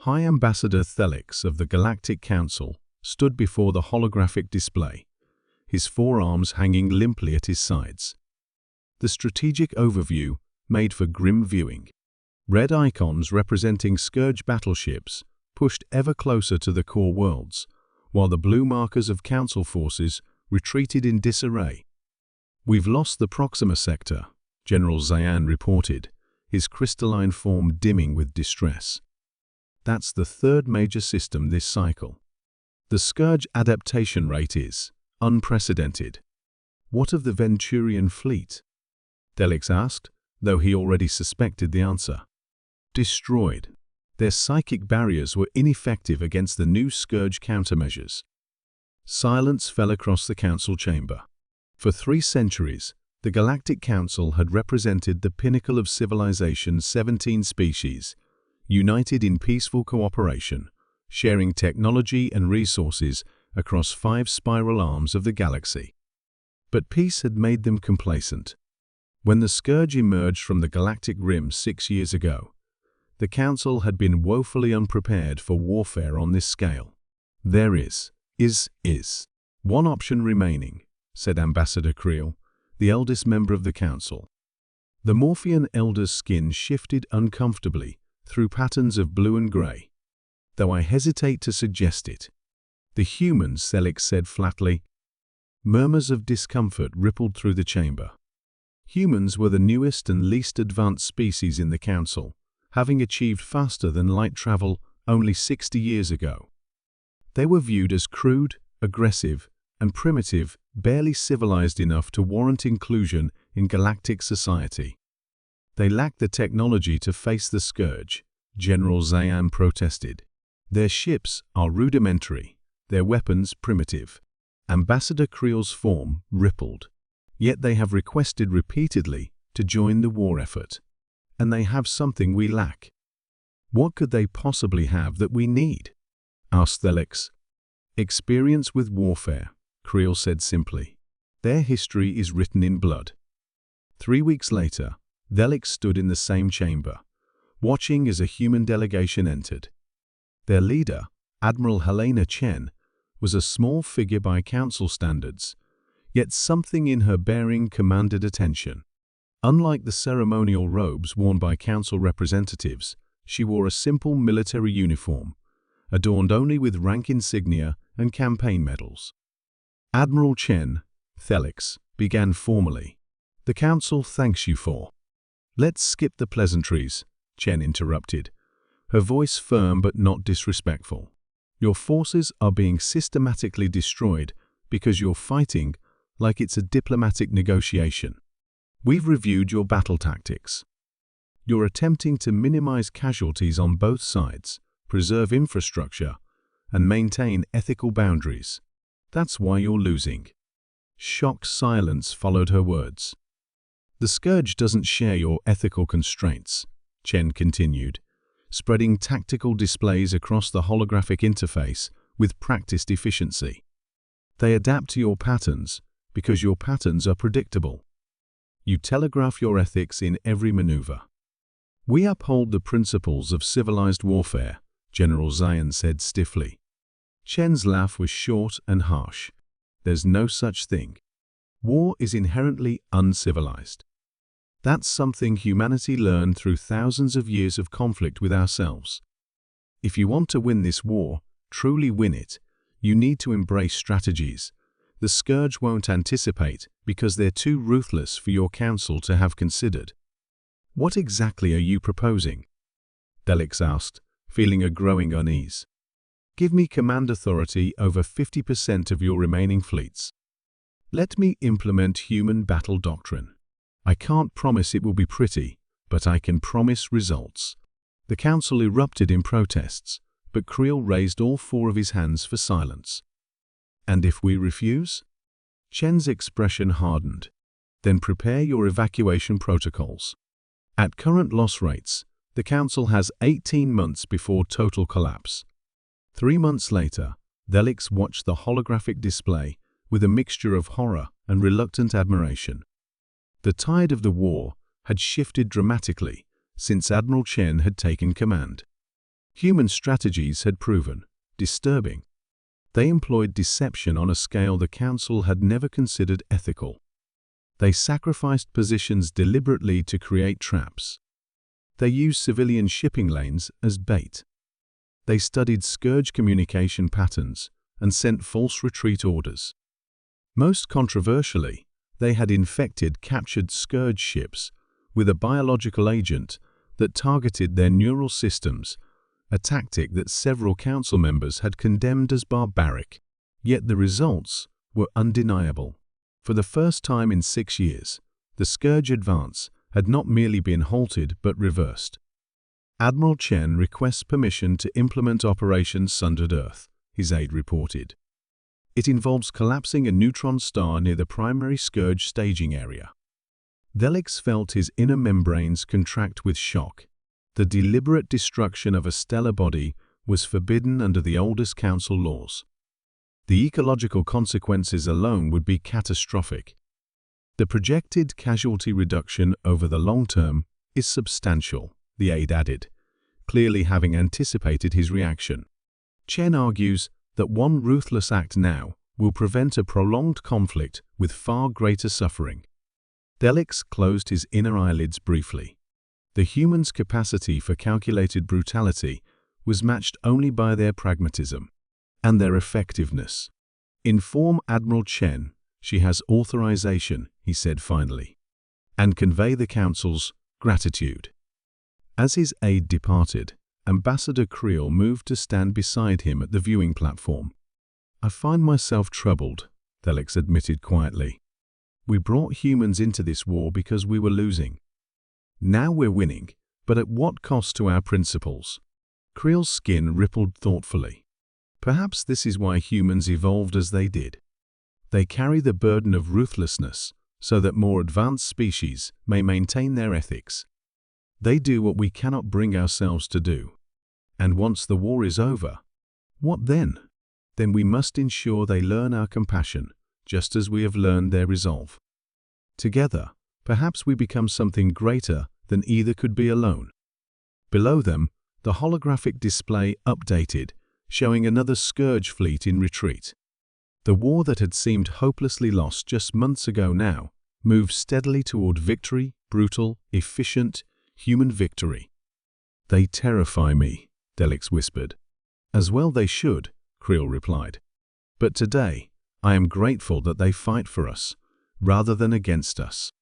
High Ambassador Thelix of the Galactic Council stood before the holographic display, his forearms hanging limply at his sides. The strategic overview made for grim viewing. Red icons representing Scourge battleships pushed ever closer to the core worlds, while the blue markers of Council forces retreated in disarray. "We've lost the Proxima sector," General Zayan reported, his crystalline form dimming with distress. "That's the third major system this cycle. The Scourge adaptation rate is unprecedented." "What of the Venturian fleet?" Thelix asked, though he already suspected the answer. "Destroyed. Their psychic barriers were ineffective against the new Scourge countermeasures." Silence fell across the Council chamber. For 3 centuries, the Galactic Council had represented the pinnacle of civilization's 17 species, united in peaceful cooperation, sharing technology and resources across 5 spiral arms of the galaxy. But peace had made them complacent. When the Scourge emerged from the galactic rim 6 years ago, the Council had been woefully unprepared for warfare on this scale. "There is one option remaining," said Ambassador Creel, the eldest member of the Council. The Morphean Elder's skin shifted uncomfortably through patterns of blue and grey. "Though I hesitate to suggest it." "The humans," Thelix said flatly. Murmurs of discomfort rippled through the chamber. Humans were the newest and least advanced species in the Council, having achieved faster than light travel only 60 years ago. They were viewed as crude, aggressive, and primitive, barely civilized enough to warrant inclusion in galactic society. "They lack the technology to face the Scourge," General Zayan protested. "Their ships are rudimentary, their weapons primitive." Ambassador Creel's form rippled. "Yet they have requested repeatedly to join the war effort. And they have something we lack." "What could they possibly have that we need?" asked Thelix. "Experience with warfare," Creel said simply. "Their history is written in blood." 3 weeks later, Thelix stood in the same chamber, watching as a human delegation entered. Their leader, Admiral Helena Chen, was a small figure by Council standards, yet something in her bearing commanded attention. Unlike the ceremonial robes worn by Council representatives, she wore a simple military uniform, adorned only with rank insignia and campaign medals. "Admiral Chen," Thelix began formally, "the Council thanks you for—" "Let's skip the pleasantries," Chen interrupted, her voice firm but not disrespectful. "Your forces are being systematically destroyed because you're fighting like it's a diplomatic negotiation. We've reviewed your battle tactics. You're attempting to minimize casualties on both sides, preserve infrastructure, and maintain ethical boundaries. That's why you're losing." Shocked silence followed her words. "The Scourge doesn't share your ethical constraints," Chen continued, spreading tactical displays across the holographic interface with practiced efficiency. "They adapt to your patterns because your patterns are predictable. You telegraph your ethics in every maneuver." "We uphold the principles of civilized warfare," General Zayan said stiffly. Chen's laugh was short and harsh. "There's no such thing. War is inherently uncivilized. That's something humanity learned through thousands of years of conflict with ourselves. If you want to win this war, truly win it, you need to embrace strategies the Scourge won't anticipate because they're too ruthless for your Council to have considered." "What exactly are you proposing?" Thelix asked, feeling a growing unease. "Give me command authority over 50% of your remaining fleets. Let me implement human battle doctrine. I can't promise it will be pretty, but I can promise results." The Council erupted in protests, but Creel raised all 4 of his hands for silence. "And if we refuse?" Chen's expression hardened. "Then prepare your evacuation protocols. At current loss rates, the Council has 18 months before total collapse." 3 months later, Thelix watched the holographic display with a mixture of horror and reluctant admiration. The tide of the war had shifted dramatically since Admiral Chen had taken command. Human strategies had proven disturbing. They employed deception on a scale the Council had never considered ethical. They sacrificed positions deliberately to create traps. They used civilian shipping lanes as bait. They studied Scourge communication patterns and sent false retreat orders. Most controversially, they had infected captured Scourge ships with a biological agent that targeted their neural systems, a tactic that several Council members had condemned as barbaric. Yet the results were undeniable. For the first time in 6 years, the Scourge advance had not merely been halted but reversed. Admiral Chen requests permission to implement Operation Sundered Earth, his aide reported. It involves collapsing a neutron star near the primary Scourge staging area. Thelix felt his inner membranes contract with shock. The deliberate destruction of a stellar body was forbidden under the oldest Council laws. The ecological consequences alone would be catastrophic. The projected casualty reduction over the long term is substantial, the aide added, clearly having anticipated his reaction. Chen argues that one ruthless act now will prevent a prolonged conflict with far greater suffering. Thelix closed his inner eyelids briefly. The humans' capacity for calculated brutality was matched only by their pragmatism and their effectiveness. "Inform Admiral Chen she has authorization," he said finally, "and convey the Council's gratitude." As his aide departed, Ambassador Creel moved to stand beside him at the viewing platform. "I find myself troubled," Thelix admitted quietly. "We brought humans into this war because we were losing. Now we're winning, but at what cost to our principles?" Creel's skin rippled thoughtfully. "Perhaps this is why humans evolved as they did. They carry the burden of ruthlessness so that more advanced species may maintain their ethics. They do what we cannot bring ourselves to do. And once the war is over, what then? Then we must ensure they learn our compassion, just as we have learned their resolve. Together, perhaps we become something greater than either could be alone." Below them, the holographic display updated, showing another Scourge fleet in retreat. The war that had seemed hopelessly lost just months ago now moved steadily toward victory, brutal, efficient, human victory. "They terrify me," Thelix whispered. "As well they should," Creel replied. "But today, I am grateful that they fight for us, rather than against us."